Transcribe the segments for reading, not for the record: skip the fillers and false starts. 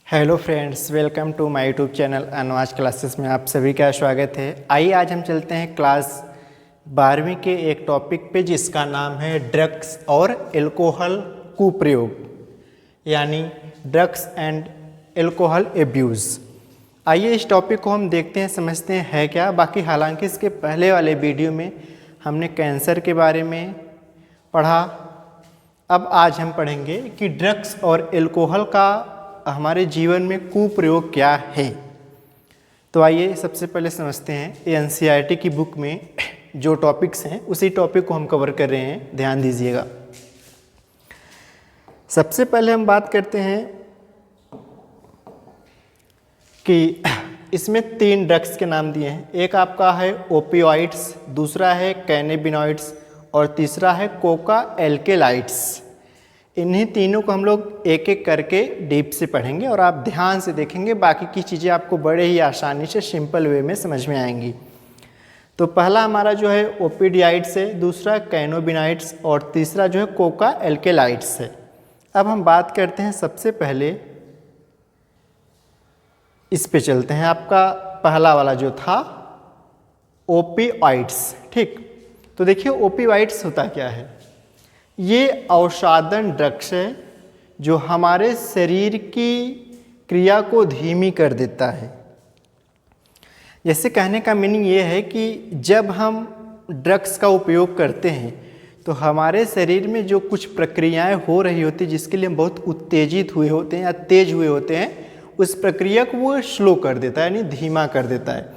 Hello friends, welcome to my YouTube channel अनवाज classes में आप सभी का स्वागत है। आइए आज हम चलते हैं क्लास 12वीं के एक टॉपिक पे जिसका नाम है ड्रग्स और एल्कोहल कुप्रयोग, यानी ड्रग्स एंड एल्कोहल एब्यूज़। आइए इस टॉपिक को हम देखते हैं, समझते हैं है क्या। बाकी हालांकि इसके पहले वाले वीडियो में हमने कैंसर के बारे में पढ़ा, अब आज हम पढ़ेंगे कि ड्रग्स और एल्कोहल का हमारे जीवन में कुप्रयोग क्या है। तो आइए सबसे पहले समझते हैं, ये एनसीईआरटी की बुक में जो टॉपिक्स हैं उसी टॉपिक को हम कवर कर रहे हैं, ध्यान दीजिएगा। सबसे पहले हम बात करते हैं कि इसमें 3 ड्रग्स के नाम दिए हैं। एक आपका है ओपियोइड्स, दूसरा है कैनेबिनॉइड्स और तीसरा है कोका एल्केलाइड्स। इन्हीं तीनों को हम लोग एक एक करके डीप से पढ़ेंगे और आप ध्यान से देखेंगे, बाकी की चीज़ें आपको बड़े ही आसानी से सिंपल वे में समझ में आएंगी। तो पहला हमारा जो है ओपिडियाइड्स है, दूसरा कैनोबिनाइड्स और तीसरा जो है कोका एल्केलाइड्स है। अब हम बात करते हैं, सबसे पहले इस पे चलते हैं। आपका पहला वाला जो था ओपिओइड्स, ठीक। तो देखिए ओपिओइड्स होता क्या है। ये अवसादन ड्रग्स है जो हमारे शरीर की क्रिया को धीमी कर देता है। जैसे कहने का मीनिंग ये है कि जब हम ड्रग्स का उपयोग करते हैं तो हमारे शरीर में जो कुछ प्रक्रियाएं हो रही होती हैं, जिसके लिए हम बहुत उत्तेजित हुए होते हैं या तेज हुए होते हैं, उस प्रक्रिया को वो स्लो कर देता है, यानी धीमा कर देता है।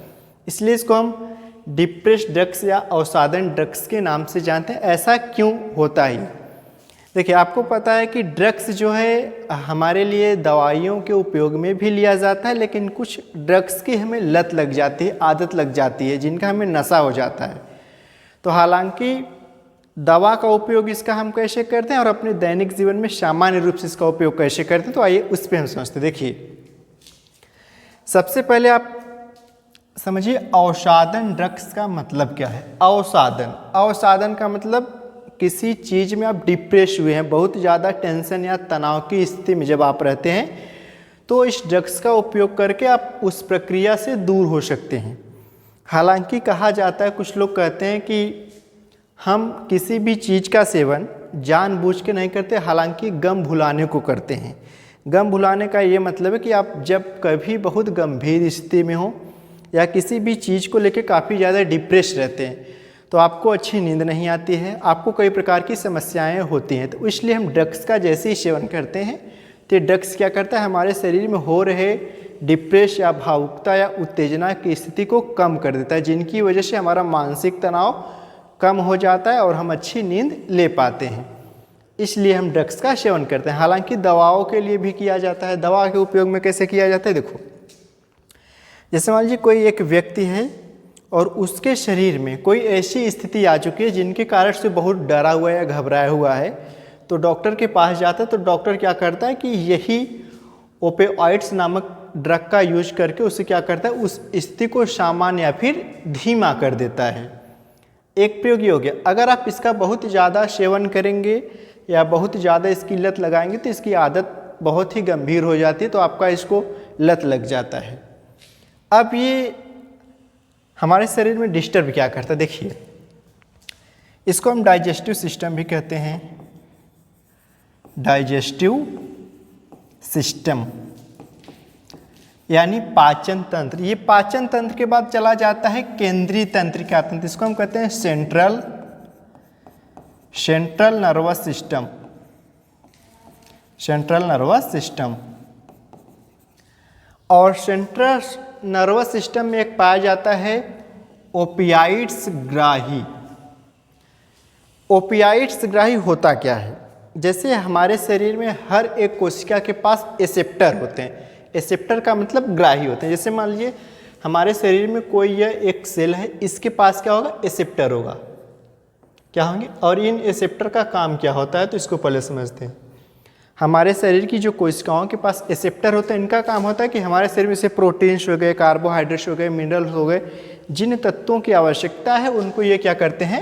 इसलिए इसको हम डिप्रेस ड्रग्स या अवसादन ड्रग्स के नाम से जानते हैं। ऐसा क्यों होता है? देखिए, आपको पता है कि ड्रग्स जो है हमारे लिए दवाइयों के उपयोग में भी लिया जाता है, लेकिन कुछ ड्रग्स की हमें लत लग जाती है, आदत लग जाती है, जिनका हमें नशा हो जाता है। तो हालांकि दवा का उपयोग इसका हम कैसे करते हैं और अपने दैनिक जीवन में सामान्य रूप से इसका उपयोग कैसे करते हैं, तो आइए उस पर हम समझते हैं। देखिए, सबसे पहले आप समझिए अवसादन ड्रग्स का मतलब क्या है। अवसादन का मतलब किसी चीज़ में आप डिप्रेस हुए हैं, बहुत ज़्यादा टेंशन या तनाव की स्थिति में जब आप रहते हैं, तो इस ड्रग्स का उपयोग करके आप उस प्रक्रिया से दूर हो सकते हैं। हालांकि कहा जाता है, कुछ लोग कहते हैं कि हम किसी भी चीज़ का सेवन जानबूझ के नहीं करते, हालांकि गम भुलाने को करते हैं। गम भुलाने का ये मतलब है कि आप जब कभी बहुत गंभीर स्थिति में हो या किसी भी चीज़ को लेकर काफ़ी ज़्यादा डिप्रेस रहते हैं, तो आपको अच्छी नींद नहीं आती है, आपको कई प्रकार की समस्याएं होती हैं, तो इसलिए हम ड्रग्स का जैसे ही सेवन करते हैं तो ड्रग्स क्या करता है, हमारे शरीर में हो रहे डिप्रेस या भावुकता या उत्तेजना की स्थिति को कम कर देता है, जिनकी वजह से हमारा मानसिक तनाव कम हो जाता है और हम अच्छी नींद ले पाते हैं। इसलिए हम ड्रग्स का सेवन करते हैं। हालांकि दवाओं के लिए भी किया जाता है। दवा के उपयोग में कैसे किया जाता है, देखो, जैसे मान लीजिए कोई एक व्यक्ति है और उसके शरीर में कोई ऐसी स्थिति आ चुकी है जिनके कारण से बहुत डरा हुआ है या घबराया हुआ है, तो डॉक्टर के पास जाता है। तो डॉक्टर क्या करता है कि यही ओपिओइड्स नामक ड्रग का यूज करके उसे क्या करता है, उस स्थिति को सामान्य या फिर धीमा कर देता है। एक प्रयोग ये हो गया। अगर आप इसका बहुत ज़्यादा सेवन करेंगे या बहुत ज़्यादा इसकी लत लगाएंगे तो इसकी आदत बहुत ही गंभीर हो जाती है, तो आपका इसको लत लग जाता है। अब ये हमारे शरीर में डिस्टर्ब क्या करता है, देखिए, इसको हम डाइजेस्टिव सिस्टम भी कहते हैं। डाइजेस्टिव सिस्टम यानी पाचन तंत्र। ये पाचन तंत्र के बाद चला जाता है केंद्रीय तंत्रिका तंत्र, इसको हम कहते हैं central nervous system. Central nervous system और सेंट्रल नर्वस सिस्टम में एक पाया जाता है ओपियाइड्स ग्राही। ओपियाइड्स ग्राही होता क्या है, जैसे हमारे शरीर में हर एक कोशिका के पास एसेप्टर होते हैं। एसेप्टर का मतलब ग्राही होते हैं। जैसे मान लीजिए हमारे शरीर में कोई यह एक सेल है, इसके पास क्या होगा, एसेप्टर होगा, क्या होंगे, और इन एसेप्टर का काम क्या होता है, तो इसको पहले समझते हैं। हमारे शरीर की जो कोशिकाओं के पास एसेप्टर होते हैं, इनका काम होता है कि हमारे शरीर में से प्रोटीन्स हो गए, कार्बोहाइड्रेट्स हो गए, मिनरल्स हो गए, जिन तत्वों की आवश्यकता है उनको ये क्या करते हैं,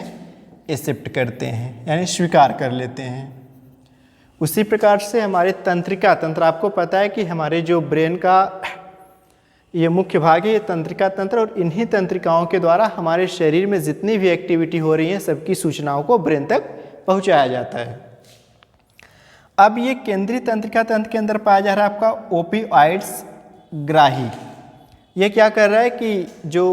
एक्सेप्ट करते हैं, यानी स्वीकार कर लेते हैं। उसी प्रकार से हमारे तंत्रिका तंत्र, आपको पता है कि हमारे जो ब्रेन का ये मुख्य भाग है, ये तंत्रिका तंत्र, और इन्हीं तंत्रिकाओं के द्वारा हमारे शरीर में जितनी भी एक्टिविटी हो रही है सबकी सूचनाओं को ब्रेन तक पहुंचाया जाता है। अब ये केंद्रीय तंत्रिका तंत्र के अंदर पाया जा रहा है आपका ओपिओइड्स ग्राही। ये क्या कर रहा है कि जो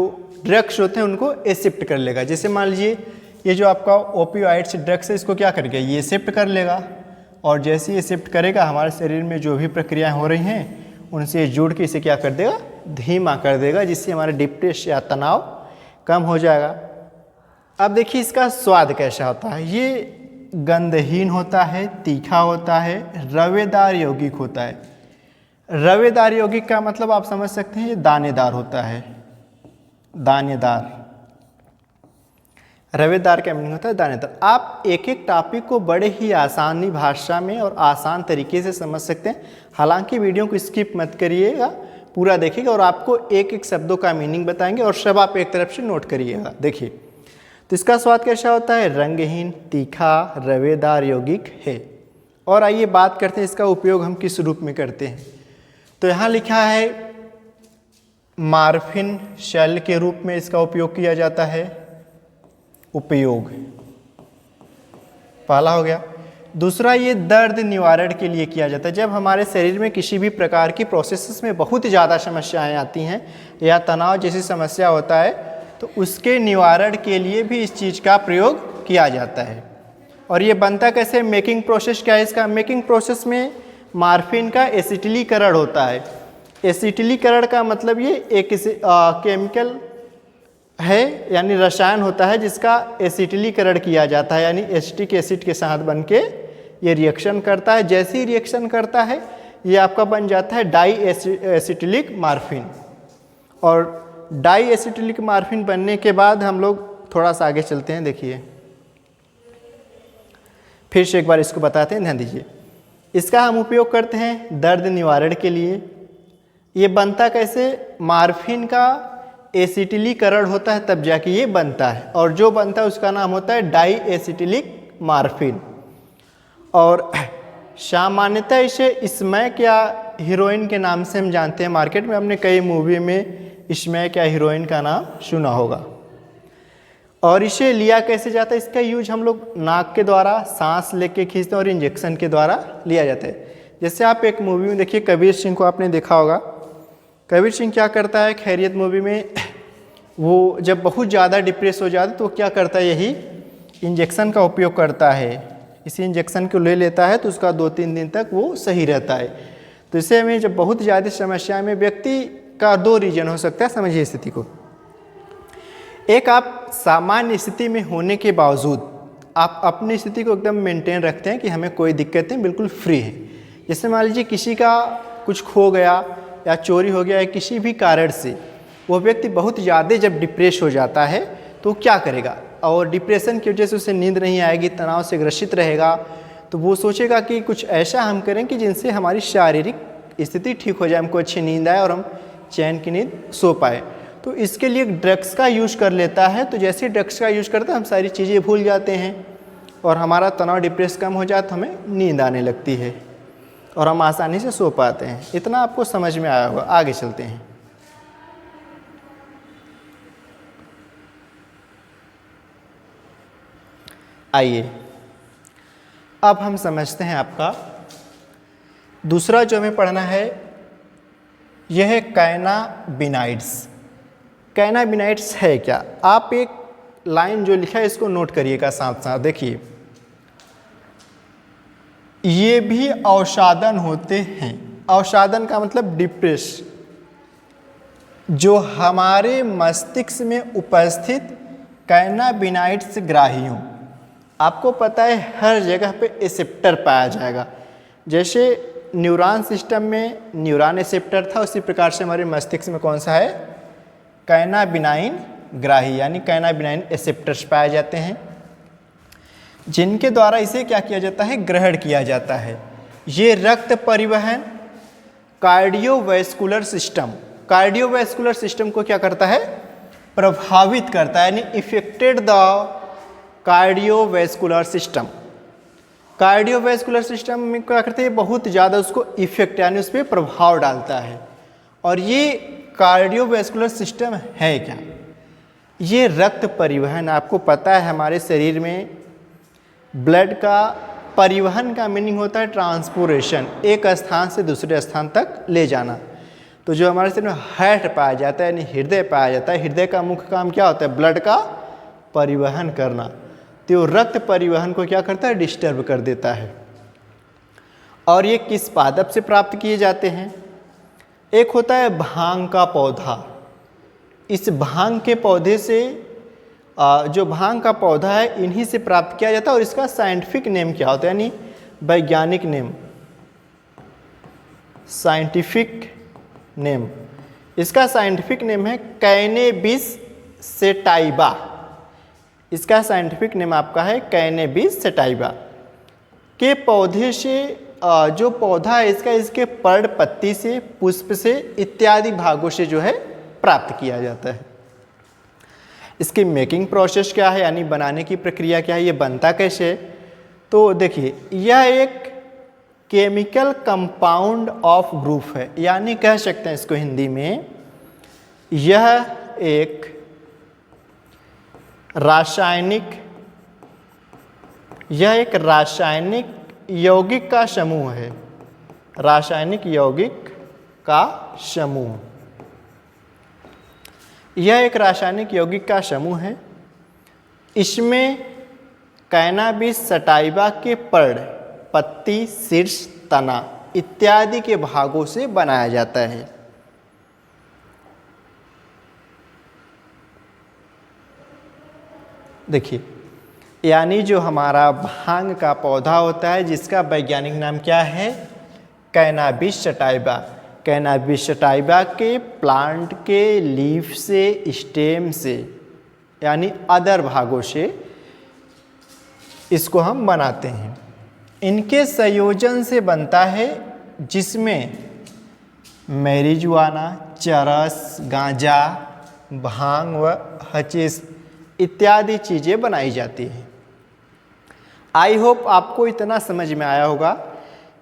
ड्रग्स होते हैं उनको एक्सेप्ट कर लेगा। जैसे मान लीजिए ये जो आपका ओपिओइड्स ड्रग्स है, इसको क्या करेगा, ये एक्सेप्ट कर लेगा, और जैसे ही एक्सेप्ट करेगा हमारे शरीर में जो भी प्रक्रियाएं हो रही हैं उनसे जुड़ के इसे क्या कर देगा, धीमा कर देगा, जिससे हमारा डिप्रेशन या तनाव कम हो जाएगा। अब देखिए इसका स्वाद कैसा होता है। ये गंधहीन होता है, तीखा होता है, रवेदार यौगिक होता है। रवेदार यौगिक का मतलब आप समझ सकते हैं, ये दानेदार होता है, दानेदार। रवेदार का मीनिंग होता है दानेदार। आप एक एक टॉपिक को बड़े ही आसानी भाषा में और आसान तरीके से समझ सकते हैं। हालांकि वीडियो को स्किप मत करिएगा, पूरा देखिएगा, और आपको एक एक शब्दों का मीनिंग बताएंगे और सब आप एक तरफ से नोट करिएगा। देखिए तो इसका स्वाद कैसा होता है, रंगहीन, तीखा, रवेदार यौगिक है। और आइए बात करते हैं इसका उपयोग हम किस रूप में करते हैं। तो यहाँ लिखा है मॉर्फिन शैल के रूप में इसका उपयोग किया जाता है। उपयोग पहला हो गया। दूसरा, ये दर्द निवारण के लिए किया जाता है। जब हमारे शरीर में किसी भी प्रकार की प्रोसेसेस में बहुत ज़्यादा समस्याएं आती हैं या तनाव जैसी समस्या होता है तो उसके निवारण के लिए भी इस चीज़ का प्रयोग किया जाता है। और ये बनता कैसे, मेकिंग प्रोसेस क्या है इसका, मेकिंग प्रोसेस में मॉर्फिन का एसिटिलीकरण होता है। एसिटिलीकरण का मतलब ये एक केमिकल है, यानी रसायन होता है जिसका एसिटिलीकरण किया जाता है, यानी एसिटिक एसिड के साथ बनके ये रिएक्शन करता है। जैसे ही रिएक्शन करता है ये आपका बन जाता है डाई एसिटिलिक मॉर्फिन। और डाई एसिटिलिक मॉर्फिन बनने के बाद हम लोग थोड़ा सा आगे चलते हैं। देखिए फिर से एक बार इसको बताते हैं, ध्यान दीजिए। इसका हम उपयोग करते हैं दर्द निवारण के लिए। ये बनता कैसे, मॉर्फिन का एसिटिलीकरण होता है तब जाके ये बनता है, और जो बनता है उसका नाम होता है डाई एसिटिलिक मॉर्फिन। और सामान्यतः इसे स्मैक या हीरोइन के नाम से हम जानते हैं। मार्केट में हमने कई मूवी में स्मैक या हीरोइन का नाम सुना होगा। और इसे लिया कैसे जाता है, इसका यूज हम लोग नाक के द्वारा सांस लेके खींचते हैं और इंजेक्शन के द्वारा लिया जाता है। जैसे आप एक मूवी में देखिए, कबीर सिंह को आपने देखा होगा। कबीर सिंह क्या करता है, खैरियत मूवी में, वो जब बहुत ज़्यादा डिप्रेस हो जाता है तो क्या करता है, यही इंजेक्शन का उपयोग करता है। इसी इंजेक्शन को ले लेता है तो उसका 2-3 दिन तक वो सही रहता है। तो इससे हमें जब बहुत ज़्यादा समस्या में, व्यक्ति का 2 रीजन हो सकता है, समझिए स्थिति को। एक, आप सामान्य स्थिति में होने के बावजूद आप अपनी स्थिति को एकदम मेंटेन रखते हैं कि हमें कोई दिक्कत नहीं, बिल्कुल फ्री है। जैसे मान लीजिए किसी का कुछ खो गया या चोरी हो गया है, किसी भी कारण से वो व्यक्ति बहुत ज़्यादा जब डिप्रेस हो जाता है तो क्या करेगा, और डिप्रेशन की वजह से उसे नींद नहीं आएगी, तनाव से ग्रसित रहेगा, तो वो सोचेगा कि कुछ ऐसा हम करें कि जिनसे हमारी शारीरिक स्थिति ठीक हो जाए, हमको अच्छी नींद आए और हम चैन की नींद सो पाए। तो इसके लिए ड्रग्स का यूज़ कर लेता है। तो जैसे ड्रग्स का यूज़ करते हैं हम सारी चीज़ें भूल जाते हैं और हमारा तनाव डिप्रेस कम हो जाता, हमें नींद आने लगती है और हम आसानी से सो पाते हैं। इतना आपको समझ में आया होगा। आगे चलते हैं। आइए अब हम समझते हैं आपका दूसरा जो हमें पढ़ना है, यह है कैनाबिनाइड्स। कैनाबिनाइड्स है क्या, आप एक लाइन जो लिखा है इसको नोट करिएगा साथ साथ। देखिए, ये भी औषधन होते हैं। औषधन का मतलब डिप्रेस, जो हमारे मस्तिष्क में उपस्थित कैनाबिनाइड्स ग्राहियों, आपको पता है हर जगह पे रिसेप्टर पाया जाएगा। जैसे न्यूरॉन सिस्टम में न्यूरॉन रिसेप्टर था, उसी प्रकार से हमारे मस्तिष्क में कौन सा है, कैनाबिनाइन ग्राही, यानी कैनाबिनाइन रिसेप्टर्स पाए जाते हैं, जिनके द्वारा इसे क्या किया जाता है, ग्रहण किया जाता है। ये रक्त परिवहन, कार्डियोवैस्कुलर सिस्टम, कार्डियोवैस्कुलर सिस्टम को क्या करता है, प्रभावित करता है, यानी affected the cardiovascular system. Cardiovascular system में क्या करते हैं, बहुत ज़्यादा उसको इफेक्ट यानी उस पर प्रभाव डालता है। और ये कार्डियोवैस्कुलर सिस्टम है क्या? ये रक्त परिवहन, आपको पता है हमारे शरीर में ब्लड का परिवहन का मीनिंग होता है ट्रांसपोर्टेशन, एक स्थान से दूसरे स्थान तक ले जाना। तो जो हमारे शरीर में हार्ट पाया जाता है यानी हृदय पाया जाता है, हृदय का मुख्य काम क्या होता है? ब्लड का परिवहन करना। तो रक्त परिवहन को क्या करता है? डिस्टर्ब कर देता है। और ये किस पादप से प्राप्त किए जाते हैं? एक होता है भांग का पौधा। इस भांग के पौधे से जो भांग का पौधा है इन्हीं से प्राप्त किया जाता है। और इसका साइंटिफिक नेम क्या होता है यानी वैज्ञानिक नेम, साइंटिफिक नेम, इसका साइंटिफिक नेम है कैनेबिस सेटाइवा। इसका साइंटिफिक नेम आपका है कैनेबिस सेटाइवा। के पौधे से जो पौधा है इसका, इसके पर्ण, पत्ती से, पुष्प से इत्यादि भागों से जो है प्राप्त किया जाता है। इसकी मेकिंग प्रोसेस क्या है यानी बनाने की प्रक्रिया क्या है, ये बनता कैसे है? तो देखिए, यह एक केमिकल कंपाउंड ऑफ ग्रुप है, यानी कह सकते हैं इसको हिंदी में, यह एक रासायनिक यौगिक का समूह है। रासायनिक यौगिक का समूह, यह एक रासायनिक यौगिक का समूह है। इसमें कैनाबिस सटाइवा के पर्ण, पत्ती, शीर्ष, तना इत्यादि के भागों से बनाया जाता है। देखिए, यानी जो हमारा भांग का पौधा होता है जिसका वैज्ञानिक नाम क्या है? Cannabis sativa. कैनाबिस सटाइवा के प्लांट के लीफ से, स्टेम से यानी अदर भागों से इसको हम बनाते हैं। इनके संयोजन से बनता है जिसमें मैरिजुआना, चरस, गांजा, भांग व हचीस इत्यादि चीज़ें बनाई जाती हैं। आई होप आपको इतना समझ में आया होगा।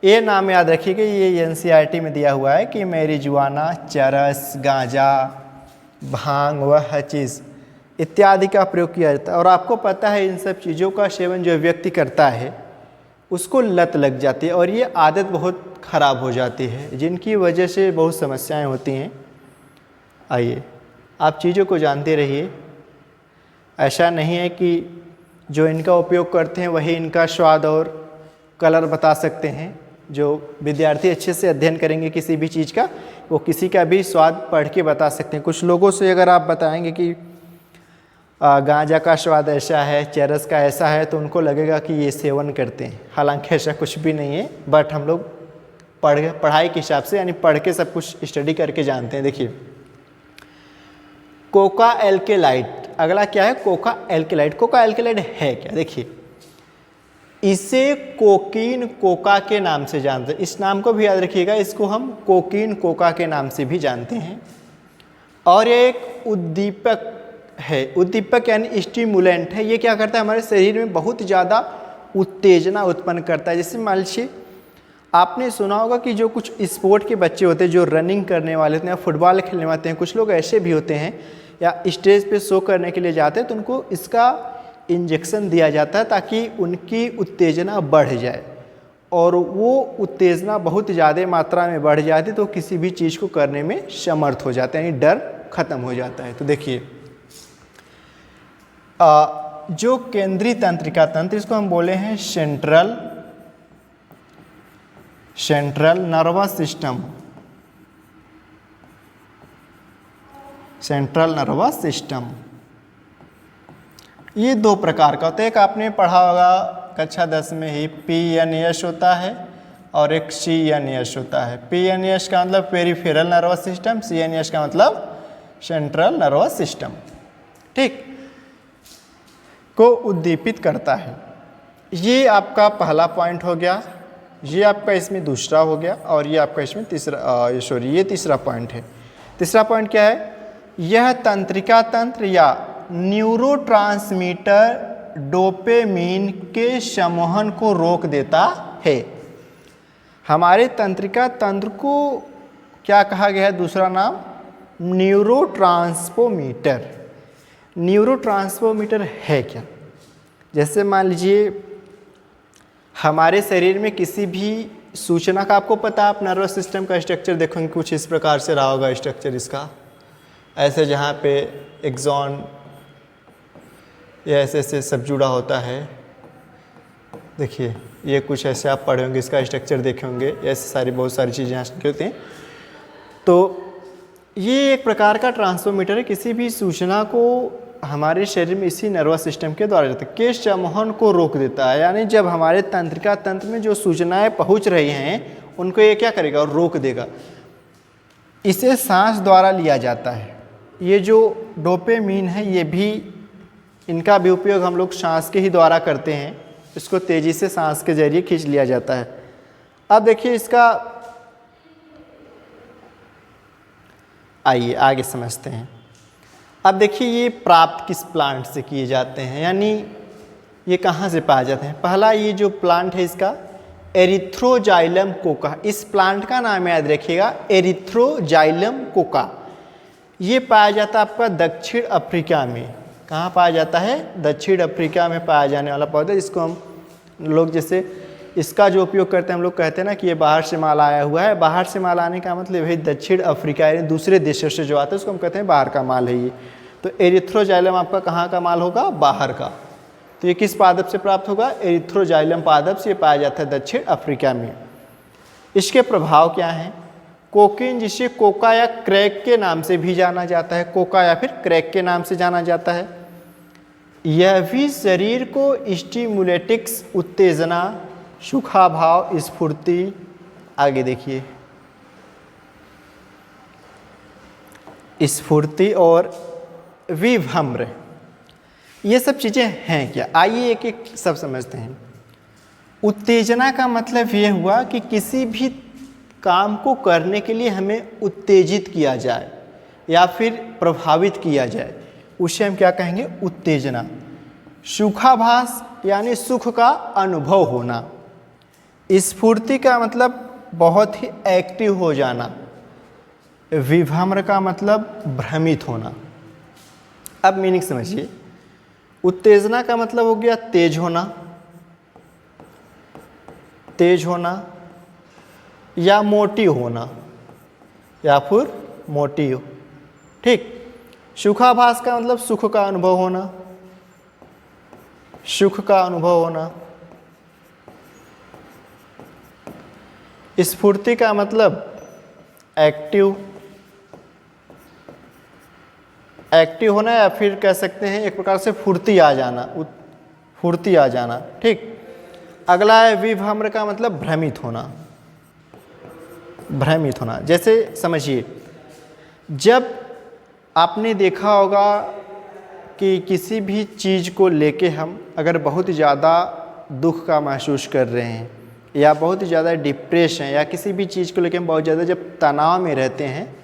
ये नाम याद रखिएगा, ये NCERT में दिया हुआ है कि मैरिजुआना, चरस, गांजा, भांग व हचीस इत्यादि का प्रयोग किया जाता है। और आपको पता है इन सब चीज़ों का सेवन जो व्यक्ति करता है उसको लत लग जाती है और ये आदत बहुत ख़राब हो जाती है, जिनकी वजह से बहुत समस्याएं होती हैं। आइए, आप चीज़ों को जानते रहिए। ऐसा नहीं है कि जो इनका उपयोग करते हैं वही इनका स्वाद और कलर बता सकते हैं। जो विद्यार्थी अच्छे से अध्ययन करेंगे किसी भी चीज़ का, वो किसी का भी स्वाद पढ़ के बता सकते हैं। कुछ लोगों से अगर आप बताएंगे कि गांजा का स्वाद ऐसा है, चरस का ऐसा है, तो उनको लगेगा कि ये सेवन करते हैं। हालांकि ऐसा कुछ भी नहीं है, बट हम लोग पढ़ाई के हिसाब से यानी पढ़ के सब कुछ स्टडी करके जानते हैं। देखिए, कोका एल्केलाइड, अगला क्या है? Coca alkaloid. कोका एल्केलाइड है क्या? देखिए, इसे कोकीन कोका के नाम से जानते हैं। इस नाम को भी याद रखिएगा, इसको हम कोकीन कोका के नाम से भी जानते हैं। और ये एक उद्दीपक है। उद्दीपक यानी स्टिमुलेंट है। ये क्या करता है? हमारे शरीर में बहुत ज़्यादा उत्तेजना उत्पन्न करता है। जैसे मान लीजिए, आपने सुना होगा कि जो कुछ स्पोर्ट के बच्चे होते हैं, जो रनिंग करने वाले होते हैं या फुटबॉल खेलने वाले हैं, कुछ लोग ऐसे भी होते हैं या स्टेज पे शो करने के लिए जाते हैं, तो उनको इसका इंजेक्शन दिया जाता है ताकि उनकी उत्तेजना बढ़ जाए। और वो उत्तेजना बहुत ज़्यादा मात्रा में बढ़ जाती है तो किसी भी चीज़ को करने में समर्थ हो जाते हैं, यानी डर खत्म हो जाता है। तो देखिए, जो केंद्रीय तंत्रिका तंत्र, इसको हम बोले हैं central nervous system. Central nervous system ये दो प्रकार का होता है। एक आपने पढ़ा होगा कक्षा 10 में ही, PNS होता है और एक CNS होता है। PNS का मतलब पेरिफेरल नर्वस सिस्टम, CNS का मतलब सेंट्रल नर्वस सिस्टम, ठीक, को उद्दीपित करता है। ये आपका पहला पॉइंट हो गया, ये आपका इसमें दूसरा हो गया और ये आपका इसमें तीसरा, ये तीसरा पॉइंट है। तीसरा पॉइंट क्या है? यह तंत्रिका तंत्र या न्यूरोट्रांसमीटर डोपामिन के संवहन को रोक देता है। हमारे तंत्रिका तंत्र को क्या कहा गया है? दूसरा नाम न्यूरोट्रांसमीटर। न्यूरोट्रांसमीटर है क्या? जैसे मान लीजिए हमारे शरीर में किसी भी सूचना का, आपको पता है, आप नर्वस सिस्टम का स्ट्रक्चर देखोगे कुछ इस प्रकार से रहा होगा स्ट्रक्चर इसका, ऐसे जहाँ पे एक्सॉन या ऐसे ऐसे सब जुड़ा होता है। देखिए ये कुछ ऐसे आप पढ़े होंगे, इसका स्ट्रक्चर देखे होंगे, ऐसे सारी बहुत सारी चीज़ें यहाँ होती हैं। तो ये एक प्रकार का ट्रांसमीटर है, किसी भी सूचना को हमारे शरीर में इसी नर्वस सिस्टम के द्वारा जाता है, के संवहन को रोक देता है। यानी जब हमारे तंत्रिका तंत्र में जो सूचनाएं पहुंच रही हैं उनको ये क्या करेगा? और रोक देगा। इसे सांस द्वारा लिया जाता है। ये जो डोपामिन है ये भी, इनका भी उपयोग हम लोग सांस के ही द्वारा करते हैं, इसको तेज़ी से सांस के जरिए खींच लिया जाता है। अब देखिए इसका, आइए आगे समझते हैं। अब देखिए ये प्राप्त किस प्लांट से किए जाते हैं, यानी ये कहाँ से पाए जाते हैं? पहला ये जो प्लांट है इसका एरिथ्रोजाइलम कोका, इस प्लांट का नाम याद रखिएगा, एरिथ्रोजाइलम कोका। ये पाया जाता है आपका दक्षिण अफ्रीका में। कहाँ पाया जाता है? दक्षिण अफ्रीका में पाया जाने वाला पौधा, जिसको हम लोग जैसे इसका जो उपयोग करते हैं, हम लोग कहते हैं ना कि ये बाहर से माल आया हुआ है। बाहर से माल आने का मतलब है दक्षिण अफ्रीका यानी दूसरे देशों से जो आता है उसको हम कहते हैं बाहर का माल है ये। तो एरिथ्रोजाइलम आपका कहाँ का माल होगा? बाहर का। तो ये किस पादप से प्राप्त होगा? एरिथ्रोजाइलम पादप से पाया जाता है दक्षिण अफ्रीका में। इसके प्रभाव क्या हैं? कोकीन, जिसे कोका या क्रैक के नाम से भी जाना जाता है, कोका या फिर क्रैक के नाम से जाना जाता है, यह भी शरीर को स्टिमुलेटिक्स, उत्तेजना, सुखाभाव, स्फूर्ति, आगे देखिए स्फूर्ति और विभ्रम, ये सब चीज़ें हैं क्या? आइए एक एक सब समझते हैं। उत्तेजना का मतलब ये हुआ कि किसी भी काम को करने के लिए हमें उत्तेजित किया जाए या फिर प्रभावित किया जाए, उसे हम क्या कहेंगे? उत्तेजना। सुखाभास यानी सुख का अनुभव होना। स्फूर्ति का मतलब बहुत ही एक्टिव हो जाना। विभ्रम का मतलब भ्रमित होना। अब मीनिंग समझिए। उत्तेजना का मतलब हो गया तेज होना, तेज होना या मोटी होना या फिर मोटी हो, ठीक। सुखाभास का मतलब सुख का अनुभव होना, सुख का अनुभव होना। स्फूर्ति का मतलब एक्टिव, एक्टिव होना या फिर कह सकते हैं एक प्रकार से फुर्ती आ जाना, फुर्ती आ जाना, ठीक। अगला है विभ्रम का मतलब भ्रमित होना, भ्रमित होना। जैसे समझिए, जब आपने देखा होगा कि किसी भी चीज़ को लेके हम अगर बहुत ज़्यादा दुख का महसूस कर रहे हैं या बहुत ही ज़्यादा डिप्रेस हैं या किसी भी चीज़ को लेके हम बहुत ज़्यादा जब तनाव में रहते हैं,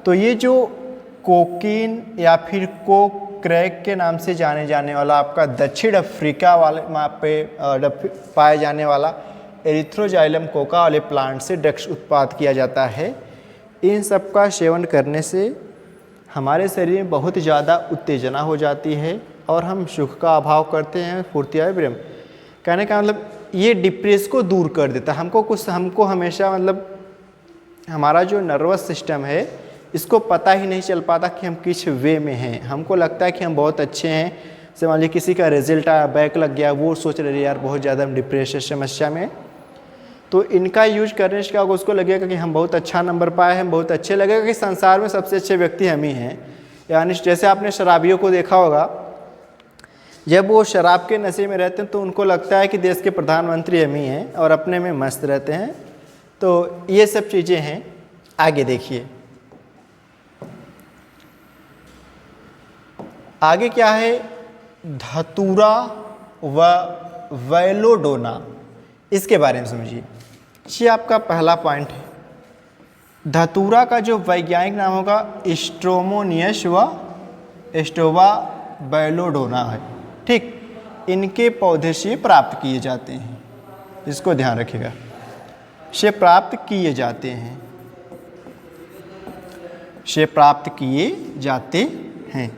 तो ये जो कोकीन या फिर क्रैक के नाम से जाने जाने वाला आपका दक्षिण अफ्रीका वाले वहाँ पे पाए जाने वाला एरिथ्रोजाइलम कोका वाले प्लांट से ड्रग्स उत्पाद किया जाता है। इन सब का सेवन करने से हमारे शरीर में बहुत ज़्यादा उत्तेजना हो जाती है और हम सुख का अभाव करते हैं, फुर्ती या विभ्रम। कहने का मतलब ये डिप्रेस को दूर कर देता है। हमको हमेशा मतलब हमारा जो नर्वस सिस्टम है इसको पता ही नहीं चल पाता कि हम किस वे में हैं। हमको लगता है कि हम बहुत अच्छे हैं। जैसे मान लीजिए किसी का रिजल्ट आया, बैक लग गया, वो सोच रहे यार बहुत ज़्यादा हम डिप्रेशन समस्या में। तो इनका यूज करने से क्या होगा, उसको लगेगा कि हम बहुत अच्छा नंबर पाए, हम बहुत अच्छे, लगेगा कि संसार में सबसे अच्छे व्यक्ति हम ही हैं। यानी जैसे आपने शराबियों को देखा होगा, जब वो शराब के नशे में रहते हैं तो उनको लगता है कि देश के प्रधानमंत्री हम ही हैं और अपने में मस्त रहते हैं। तो ये सब चीज़ें हैं। आगे देखिए, आगे क्या है, धतूरा व वेलोडोना, इसके बारे में समझिए। ये आपका पहला पॉइंट है। धतूरा का जो वैज्ञानिक नाम होगा स्ट्रोमोनियस व एस्टोबा बेलोडोना है, ठीक। इनके पौधे से प्राप्त किए जाते हैं। इसको ध्यान रखिएगा, से प्राप्त किए जाते हैं, से प्राप्त किए जाते हैं।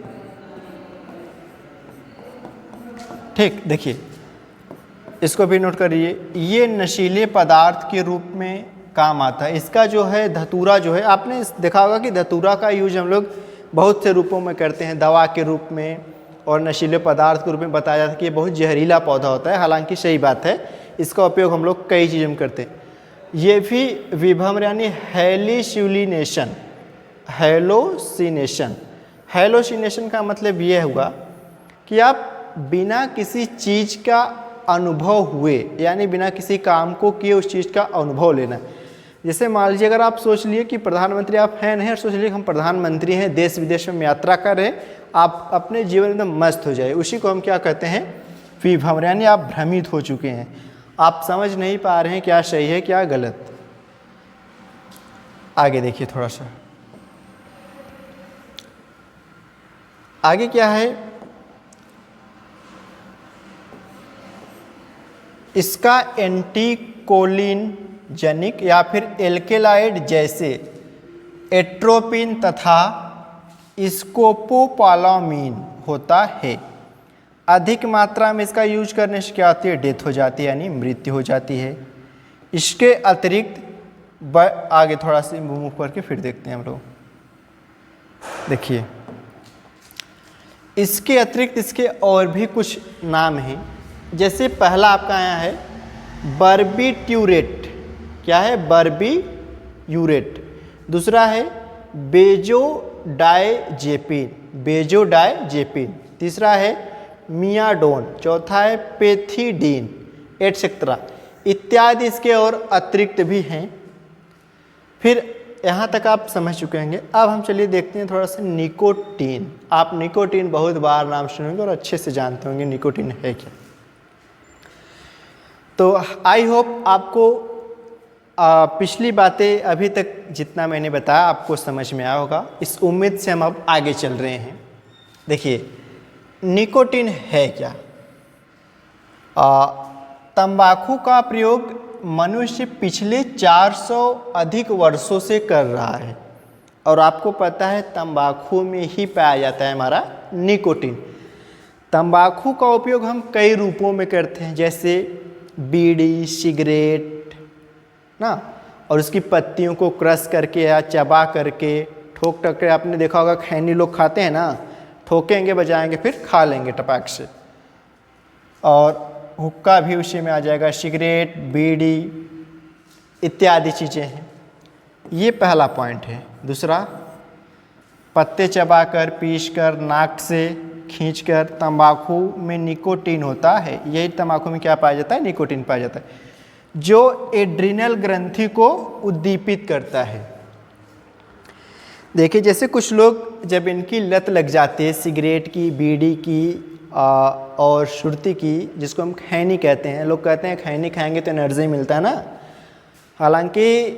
ठीक, देखिए इसको भी नोट करिए, ये नशीले पदार्थ के रूप में काम आता है। इसका जो है धतूरा जो है, आपने देखा होगा कि धतूरा का यूज हम लोग बहुत से रूपों में करते हैं, दवा के रूप में और नशीले पदार्थ के रूप में बताया जाता है कि ये बहुत जहरीला पौधा होता है। हालांकि सही बात है, इसका उपयोग हम लोग कई चीज़ों में करते हैं। ये भी विभ्रम यानी हेलिसिनेशन, हेलोसिनेशन का मतलब ये हुआ कि आप बिना किसी चीज़ का अनुभव हुए, यानी बिना किसी काम को किए उस चीज़ का अनुभव लेना। जैसे मान लीजिए अगर आप सोच लिए कि प्रधानमंत्री आप हैं नहीं, और सोच लीजिए हम प्रधानमंत्री हैं, देश विदेश में यात्रा कर रहे हैं, आप अपने जीवन में एकदम मस्त हो जाए, उसी को हम क्या कहते हैं, विभ्रम, यानी आप भ्रमित हो चुके हैं, आप समझ नहीं पा रहे हैं क्या सही है क्या गलत। आगे देखिए थोड़ा सा, आगे क्या है, इसका एंटीकोलिनजेनिक या फिर एल्केलाइड जैसे एट्रोपिन तथा स्कोपोपोलामीन होता है। अधिक मात्रा में इसका यूज करने से क्या होती है, डेथ हो जाती है, यानी मृत्यु हो जाती है। इसके अतिरिक्त आगे थोड़ा सा मूव करके फिर देखते हैं हम लोग। देखिए इसके अतिरिक्त इसके और भी कुछ नाम हैं। जैसे पहला आपका आया है बर्बिट्यूरेट, क्या है, बर्बिट्यूरेट। दूसरा है बेजोडायजेपिन। तीसरा है मियाडोन। चौथा है पेथिडीन, एटसेट्रा इत्यादि इसके और अतिरिक्त भी हैं। फिर यहाँ तक आप समझ चुके होंगे। अब हम चलिए देखते हैं थोड़ा सा निकोटीन। आप निकोटीन बहुत बार नाम सुनेंगे और अच्छे से जानते होंगे निकोटीन है क्या। तो आई होप आपको पिछली बातें अभी तक जितना मैंने बताया आपको समझ में आया होगा। इस उम्मीद से हम अब आगे चल रहे हैं। देखिए निकोटीन है क्या। तंबाकू का प्रयोग मनुष्य पिछले 400 अधिक वर्षों से कर रहा है, और आपको पता है तंबाकू में ही पाया जाता है हमारा निकोटीन। तंबाकू का उपयोग हम कई रूपों में करते हैं, जैसे बीड़ी, सिगरेट ना, और उसकी पत्तियों को क्रश करके या चबा करके ठोक ठोक के, आपने देखा होगा खैनी लोग खाते हैं ना, ठोकेंगे बजाएंगे फिर खा लेंगे टपाक से। और हुक्का भी उसी में आ जाएगा, सिगरेट, बीड़ी इत्यादि चीज़ें हैं। ये पहला पॉइंट है। दूसरा, पत्ते चबाकर, पीसकर, नाक से खींचकर तंबाकू में निकोटीन होता है। यही तंबाकू में क्या पाया जाता है, निकोटीन पाया जाता है, जो एड्रिनल ग्रंथि को उद्दीपित करता है। देखिए जैसे कुछ लोग जब इनकी लत लग जाती है सिगरेट की, बीड़ी की और सुरती की, जिसको हम खैनी कहते हैं, लोग कहते हैं खैनी खाएंगे तो एनर्जी मिलता है ना। हालांकि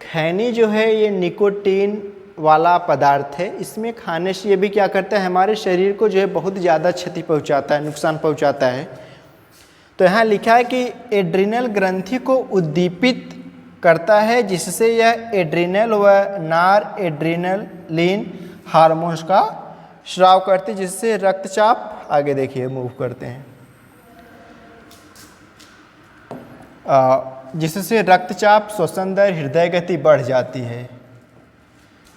खैनी जो है ये निकोटीन वाला पदार्थ है। इसमें खाने से ये भी क्या करता है, हमारे शरीर को जो है बहुत ज़्यादा क्षति पहुंचाता है, नुकसान पहुंचाता है। तो यहाँ लिखा है कि एड्रिनल ग्रंथि को उद्दीपित करता है, जिससे यह एड्रिनल व नार एड्रिनलिन हार्मोन्स का स्राव करते, जिससे रक्तचाप, आगे देखिए मूव करते हैं, जिससे रक्तचाप, श्वसन दर, हृदय गति बढ़ जाती है।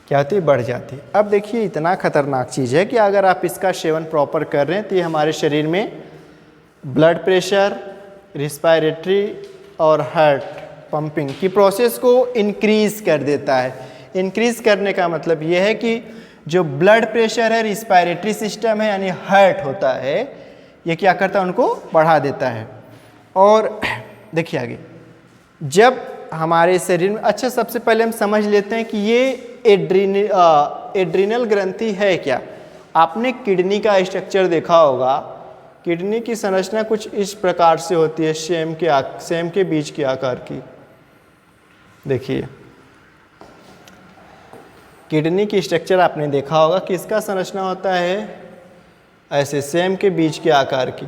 क्या होती है, बढ़ जाती है। अब देखिए इतना खतरनाक चीज़ है कि अगर आप इसका सेवन प्रॉपर कर रहे हैं तो ये हमारे शरीर में ब्लड प्रेशर, रिस्पायरेटरी और हार्ट पंपिंग की प्रोसेस को इंक्रीज़ कर देता है। इंक्रीज़ करने का मतलब ये है कि जो ब्लड प्रेशर है, रिस्पायरेटरी सिस्टम है, यानी हार्ट होता है, ये क्या करता है, उनको बढ़ा देता है। और देखिए आगे, जब हमारे शरीर में, अच्छा सबसे पहले हम समझ लेते हैं कि ये एड्रिनल ग्रंथि है क्या। आपने किडनी का स्ट्रक्चर देखा होगा। किडनी की संरचना कुछ इस प्रकार से होती है, सेम के बीज के आकार की। देखिए किडनी की स्ट्रक्चर आपने देखा होगा कि इसका संरचना होता है ऐसे सेम के बीज के आकार की।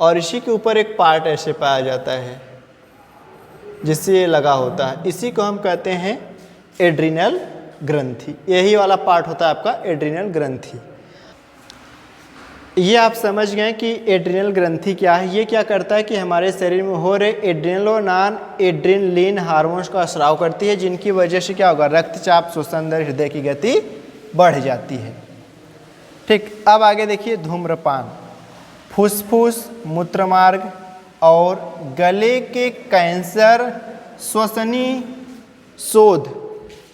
और इसी के ऊपर एक पार्ट ऐसे पाया जाता है जिससे ये लगा होता है, इसी को हम कहते हैं एड्रिनल ग्रंथि। यही वाला पार्ट होता है आपका एड्रिनल ग्रंथि। ये आप समझ गए कि एड्रिनल ग्रंथि क्या है। ये क्या करता है कि हमारे शरीर में हो रहे एड्रिनल और नॉन एड्रिनलिन हार्मोन्स का स्राव करती है, जिनकी वजह से क्या होगा, रक्तचाप, श्वसन दर, हृदय की गति बढ़ जाती है। ठीक, अब आगे देखिए धूम्रपान फुसफुस, मूत्रमार्ग और गले के कैंसर, श्वसनी शोध।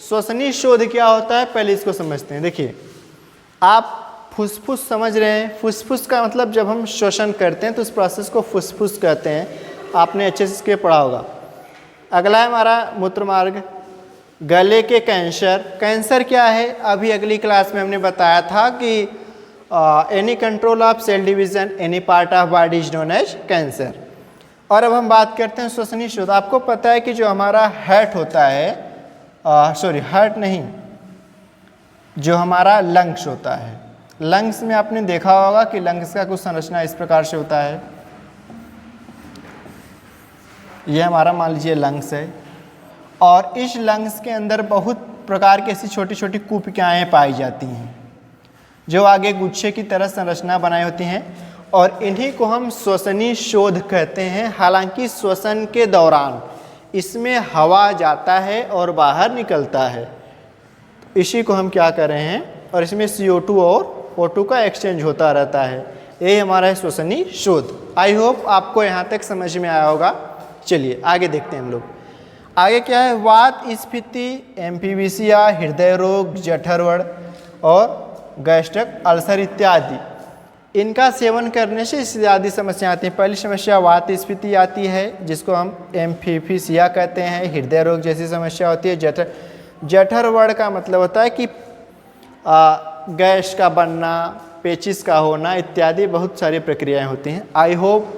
श्वसनी शोध क्या होता है, पहले इसको समझते हैं। देखिए, आप फुसफुस समझ रहे हैं, फुसफुस का मतलब जब हम श्वसन करते हैं तो उस प्रोसेस को फुसफुस कहते हैं, आपने अच्छे से इसके पढ़ा होगा। अगला है हमारा मूत्रमार्ग, गले के कैंसर। कैंसर क्या है, अभी अगली क्लास में हमने बताया था कि any control of cell division any part of body is known as cancer. और अब हम बात करते हैं श्वसनी शोध। आपको पता है कि जो हमारा हार्ट होता है, हार्ट नहीं, जो हमारा लंग्स होता है, लंग्स में आपने देखा होगा कि लंग्स का कुछ संरचना इस प्रकार से होता है। यह हमारा मान लीजिए लंग्स है, और इस लंग्स के अंदर बहुत प्रकार की ऐसी छोटी छोटी कूपिकाएँ पाई जाती हैं जो आगे गुच्छे की तरह संरचना बनाई होती हैं, और इन्हीं को हम श्वसनी शोध कहते हैं। हालांकि श्वसन के दौरान इसमें हवा जाता है और बाहर निकलता है, इसी को हम क्या कर रहे हैं, और इसमें CO2 और O2 का एक्सचेंज होता रहता है। यही हमारा है श्वसनी शोध। आई होप आपको यहाँ तक समझ में आया होगा। चलिए आगे देखते हैं हम लोग। आगे क्या है, वात स्फीति, एम्फीबीसिया, हृदय रोग, जठरवड़ और गैस्ट्रिक अल्सर इत्यादि, इनका सेवन करने से इत्यादि समस्या आती हैं। पहली समस्या वात स्फीति आती है, जिसको हम एम्फीबीसिया कहते हैं। हृदय रोग जैसी समस्या होती है। जठरवड़ का मतलब होता है कि गैस का बनना, पेचिस का होना इत्यादि बहुत सारी प्रक्रियाएं होती हैं। आई होप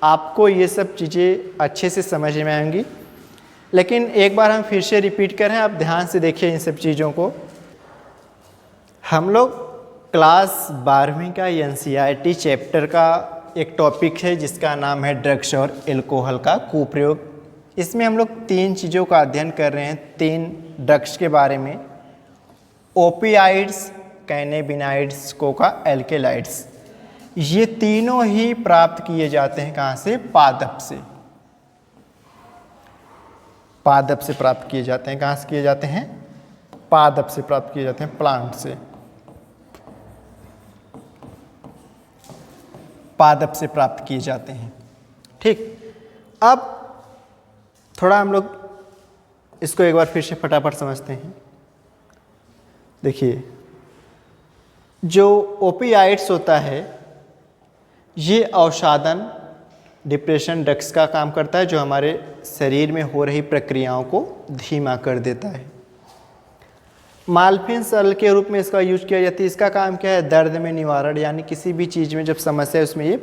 आपको ये सब चीज़ें अच्छे से समझ में आएंगी, लेकिन एक बार हम फिर से रिपीट करें, आप ध्यान से देखिए इन सब चीज़ों को। हम लोग क्लास 12वीं का NCERT चैप्टर का एक टॉपिक है जिसका नाम है ड्रग्स और एल्कोहल का कुप्रयोग। इसमें हम लोग 3 चीज़ों का अध्ययन कर रहे हैं, 3 ड्रग्स के बारे में, ओपियाइड्स, कैनेबिनाइड्स, कोका एल्केलाइड्स। ये तीनों ही प्राप्त किए जाते हैं कहाँ से, पादप से। पादप से प्राप्त किए जाते हैं। कहाँ से किए जाते हैं, पादप से प्राप्त किए जाते हैं, प्लांट से। पादप से प्राप्त किए जाते हैं। ठीक, अब थोड़ा हम लोग इसको एक बार फिर से फटाफट समझते हैं। देखिए, जो ओपियाइड्स होता है ये अवसादन, डिप्रेशन ड्रग्स का काम करता है, जो हमारे शरीर में हो रही प्रक्रियाओं को धीमा कर देता है। मार्फिन सरल के रूप में इसका यूज किया जाता है। इसका काम क्या है, दर्द में निवारण, यानी किसी भी चीज़ में जब समस्या है उसमें ये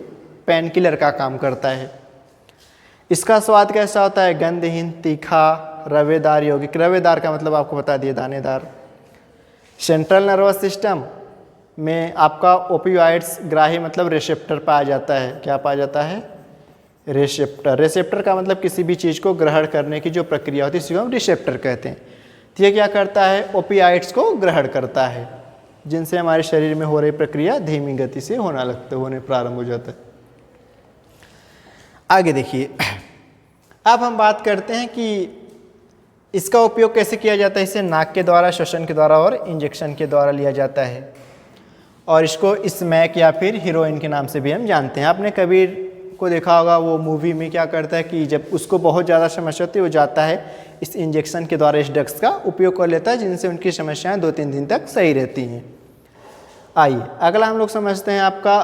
पेन किलर का काम करता है। इसका स्वाद कैसा होता है, गंधहीन, तीखा, रवेदार, यौगिक। रवेदार का मतलब आपको बता दिए, दानेदार। सेंट्रल नर्वस सिस्टम में आपका ओपियोइड्स ग्राही मतलब रिसेप्टर पाया जाता है। क्या पाया जाता है, रिसेप्टर। रिसेप्टर का मतलब किसी भी चीज़ को ग्रहण करने की जो प्रक्रिया होती है इसी को हम रिसेप्टर कहते हैं। तो ये क्या करता है, ओपियाइड्स को ग्रहण करता है, जिनसे हमारे शरीर में हो रही प्रक्रिया धीमी गति से होने प्रारंभ हो जाता है। आगे देखिए, अब हम बात करते हैं कि इसका उपयोग कैसे किया जाता है। इसे नाक के द्वारा, श्वसन के द्वारा और इंजेक्शन के द्वारा लिया जाता है, और इसको स्मैक या फिर हीरोइन के नाम से भी हम जानते हैं। आपने कबीर को देखा होगा, वो मूवी में क्या करता है कि जब उसको बहुत ज़्यादा समस्या होती है वो जाता है इस इंजेक्शन के द्वारा इस ड्रग्स का उपयोग कर लेता है, जिनसे उनकी समस्याएं 2-3 दिन तक सही रहती हैं। आइए अगला हम लोग समझते हैं आपका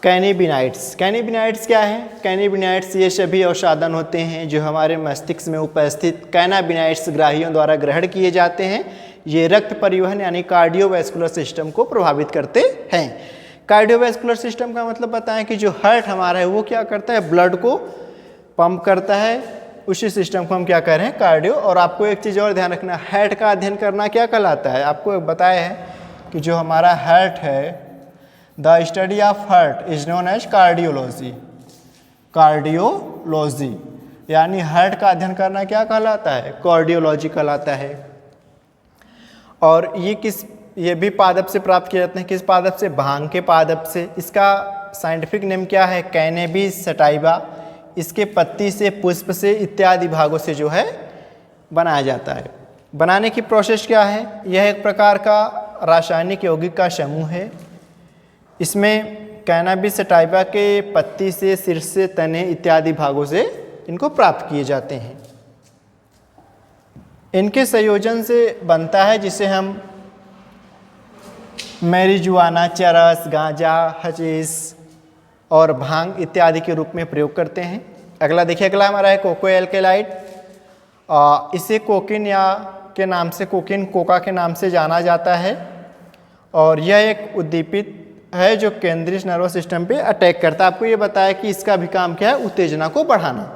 कैनेबिनाइड्स। कैनेबिनाइड्स क्या है, कैनेबिनाइड्स ये सभी अवसाधन होते हैं जो हमारे मस्तिष्क में उपस्थित कैनाबिनाइड्स ग्राहियों द्वारा ग्रहण किए जाते हैं। ये रक्त परिवहन यानी कार्डियोवैस्कुलर सिस्टम को प्रभावित करते हैं। कार्डियोवैस्कुलर सिस्टम का मतलब बताएं कि जो हार्ट हमारा है वो क्या करता है, ब्लड को पंप करता है, उसी सिस्टम को हम क्या कह रहे हैं, कार्डियो। और आपको एक चीज़ और ध्यान रखना, हार्ट का अध्ययन करना क्या कहलाता है, आपको बताया है कि जो हमारा हार्ट है the study of heart is known as cardiology. Cardiology यानी हार्ट का अध्ययन करना क्या कहलाता है? कार्डियोलॉजी कहलाता है। और ये भी पादप से प्राप्त किए जाते हैं। किस पादप से? भांग के पादप से। इसका साइंटिफिक नेम क्या है? Cannabis sativa. इसके पत्ती से, पुष्प से इत्यादि भागों से जो है बनाया जाता है। बनाने की प्रोसेस क्या है? यह एक प्रकार का रासायनिक यौगिक का समूह है। इसमें कैनाबिस सटाइवा के पत्ती से, शीर्ष से, तने इत्यादि भागों से इनको प्राप्त किए जाते हैं। इनके संयोजन से बनता है जिसे हम मैरिजुआना, चरस, गांजा, हशीश और भांग इत्यादि के रूप में प्रयोग करते हैं। अगला देखिए, अगला हमारा है कोको एल्केलाइड। इसे कोकिन या के नाम से, कोकिन कोका के नाम से जाना जाता है। और यह एक उद्दीपित है जो केंद्रीय नर्वस सिस्टम पे अटैक करता है। आपको ये बताया कि इसका भी काम क्या है? उत्तेजना को बढ़ाना।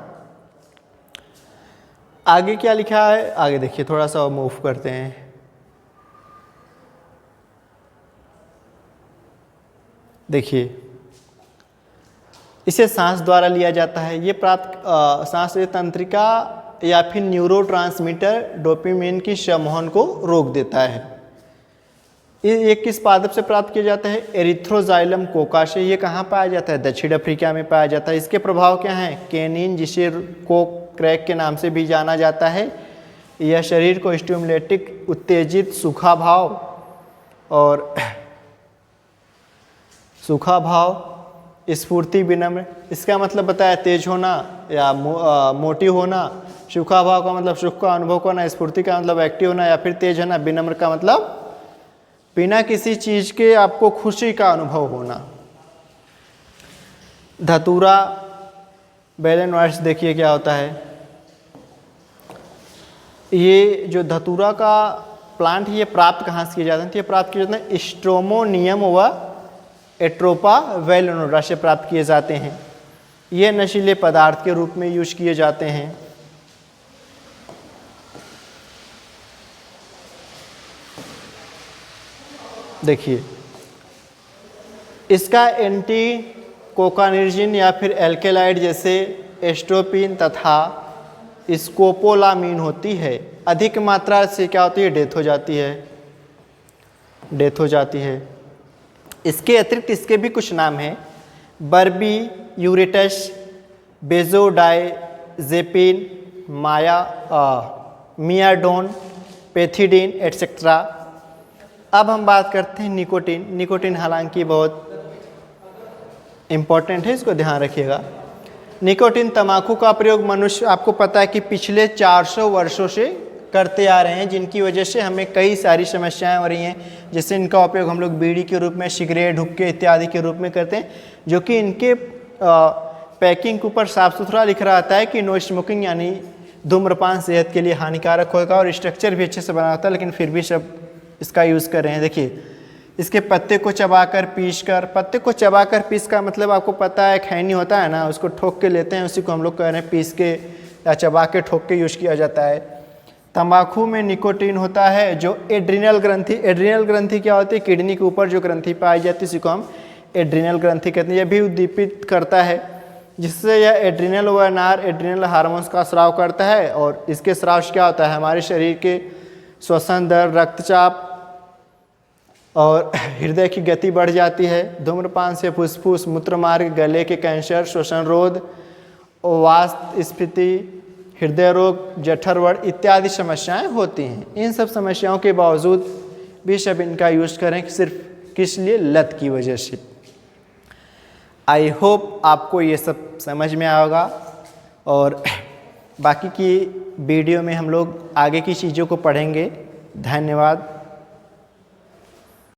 आगे क्या लिखा है? आगे देखिए, थोड़ा सा मूव करते हैं। देखिए, इसे सांस द्वारा लिया जाता है। ये प्राप्त सांस तंत्रिका या फिर न्यूरोट्रांसमीटर डोपामिन की समूहन को रोक देता है। ये किस पादप से प्राप्त किया जाता है? एरिथ्रोजाइलम कोका से। ये कहाँ पाया जाता है? दक्षिण अफ्रीका में पाया जाता है। इसके प्रभाव क्या हैं? केनिन, जिसे कोक क्रैक के नाम से भी जाना जाता है। यह शरीर को स्टिमुलेटिक, उत्तेजित, सूखा भाव, स्फूर्ति, विनम्र। इसका मतलब बताया तेज होना या मोटी होना। सूखा भाव का मतलब सुख का अनुभव करना, स्फूर्ति का मतलब एक्टिव होना या फिर तेज होना, विनम्र का मतलब बिना किसी चीज के आपको खुशी का अनुभव होना। धतूरा, बेलेनोइड्स देखिए क्या होता है। ये जो धतूरा का प्लांट है, ये प्राप्त कहाँ से किए जाते हैं? तो ये प्राप्त किए जाते हैं स्ट्रोमोनियम व एट्रोपा वेलोनोडा से प्राप्त किए जाते हैं। ये नशीले पदार्थ के रूप में यूज किए जाते हैं। देखिए, इसका एंटी कोकानिर्जिन या फिर एल्केलाइड जैसे एस्ट्रोपिन तथा स्कोपोलामीन होती है। अधिक मात्रा से क्या होती है? डेथ हो जाती है। इसके अतिरिक्त इसके भी कुछ नाम हैं। बर्बी यूरेटस, बेजोडाइजेपिन, मियाडोन, पेथिडीन एटसेट्रा। अब हम बात करते हैं निकोटीन। निकोटीन हालांकि बहुत इम्पॉर्टेंट है, इसको ध्यान रखिएगा। निकोटीन तंबाकू का प्रयोग मनुष्य, आपको पता है कि पिछले 400 वर्षों से करते आ रहे हैं, जिनकी वजह से हमें कई सारी समस्याएं हो रही हैं। जैसे इनका उपयोग हम लोग बीड़ी के रूप में, सिगरेट, हुक्के इत्यादि के रूप में करते हैं, जो कि इनके पैकिंग के ऊपर साफ सुथरा लिख रहा आता है कि नो स्मोकिंग, यानी धूम्रपान सेहत के लिए हानिकारक होगा। और स्ट्रक्चर भी अच्छे से बना होता है, लेकिन फिर भी सब इसका यूज़ कर रहे हैं। देखिए, इसके पत्ते को चबाकर पीस का मतलब आपको पता है, खैनी होता है ना, उसको ठोक के लेते हैं, उसी को हम लोग कह रहे हैं पीस के या चबा के ठोक के यूज किया जाता है। तंबाकू में निकोटीन होता है जो एड्रिनल ग्रंथि क्या होती है? किडनी के ऊपर जो ग्रंथि पाई जाती है उसी को हम एड्रिनल ग्रंथि कहते हैं। यह भी उद्दीपित करता है, जिससे यह एड्रिनल व नार एड्रिनल हार्मोन्स का स्राव करता है। और इसके स्राव से क्या होता है? हमारे शरीर के श्वसन दर, रक्तचाप और हृदय की गति बढ़ जाती है। धूम्रपान से फुसफुस, मूत्रमार्ग, गले के कैंसर, श्वसन रोध, वात स्फीति, हृदय रोग, जठरवड़ इत्यादि समस्याएं होती हैं। इन सब समस्याओं के बावजूद भी सब इनका यूज करें, सिर्फ किस लिए? लत की वजह से। आई होप आपको ये सब समझ में आएगा। और बाकी की वीडियो में हम लोग आगे की चीज़ों को पढ़ेंगे। धन्यवाद।